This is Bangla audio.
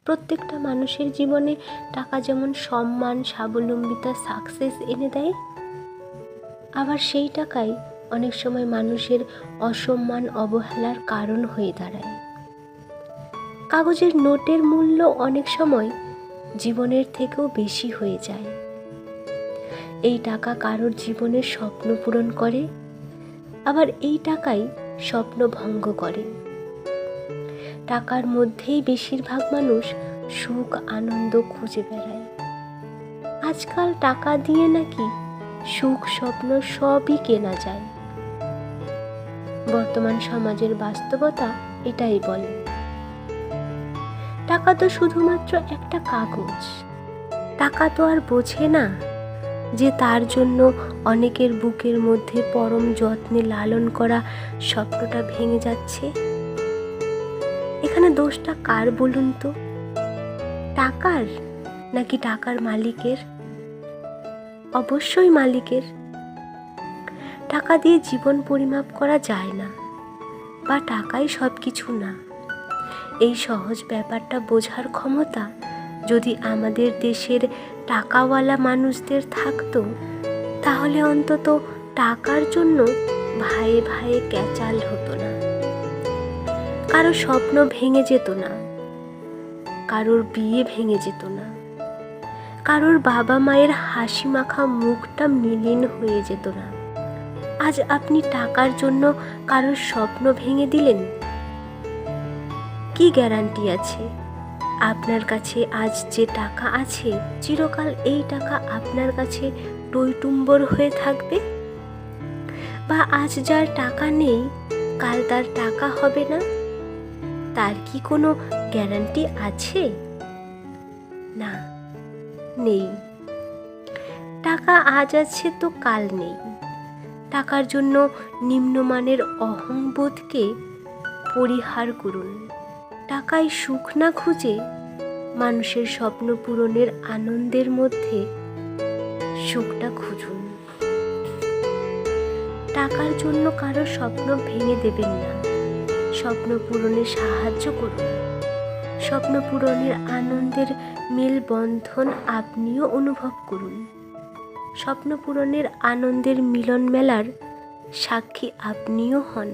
প্রত্যেকটা মানুষের জীবনে টাকা যেমন সম্মান, স্বাবলম্বিতা, সাকসেস এনে দেয়, আবার সেই টাকাই অনেক সময় মানুষের অসম্মান, অবহেলার কারণ হয়ে দাঁড়ায়। কাগজের নোটের মূল্য অনেক সময় জীবনের থেকেও বেশি হয়ে যায়। এই টাকা কারোর জীবনের স্বপ্ন পূরণ করে, আবার এই টাকাই স্বপ্ন ভঙ্গ করে। টাকার মধ্যেই বেশিরভাগ মানুষ সুখ, আনন্দ খুঁজে বেড়ায়। আজকাল টাকা দিয়ে নাকি সুখ, স্বপ্ন সবই কেনা যায়। বর্তমান সমাজের বাস্তবতা এটাই বলে। টাকা তো শুধুমাত্র একটা কাগজ। টাকা তো আর বোঝে না যে তার জন্য অনেকের বুকের মধ্যে পরম যত্নে লালন করা স্বপ্নটা ভেঙে যাচ্ছে। এখানে দোষটা কার বলুন তো? টাকার নাকি টাকার মালিকের? অবশ্যই মালিকের। টাকা দিয়ে জীবন পরিমাপ করা যায় না, বা টাকাই সব কিছু না। এই সহজ ব্যাপারটা বোঝার ক্ষমতা যদি আমাদের দেশের টাকাওয়ালা মানুষদের থাকতো, তাহলে অন্তত টাকার জন্য ভাইয়ে ভাইয়ে ক্যাচাল হতো না, কারো স্বপ্ন ভেঙে যেত না, কারোর বিয়ে ভেঙে যেত না, কারোর বাবা মায়ের হাসি মাখা মুখটা মলিন হয়ে যেত না। আজ আপনি টাকার জন্য কারোর স্বপ্ন ভেঙে দিলেন, কি গ্যারান্টি আছে আপনার কাছে আজ যে টাকা আছে চিরকাল এই টাকা আপনার কাছে টইটুম্বর হয়ে থাকবে? বা আজ যার টাকা নেই কাল তার টাকা হবে না, তার কি কোনো গ্যারান্টি আছে? না, নেই। টাকা আজ আছে তো কাল নেই। টাকার জন্য নিম্নমানের অহংবোধকে পরিহার করুন। টাকায় সুখ না খুঁজে মানুষের স্বপ্ন পূরণের আনন্দের মধ্যে সুখটা খুঁজুন। টাকার জন্য কারো স্বপ্ন ভেঙে দেবেন না, স্বপ্ন পূরণে সাহায্য করুন। স্বপ্ন পূরণের আনন্দের মেলবন্ধন আপনিও অনুভব করুন। স্বপ্ন পূরণের আনন্দের মিলন মেলার সাক্ষী আপনিও হন।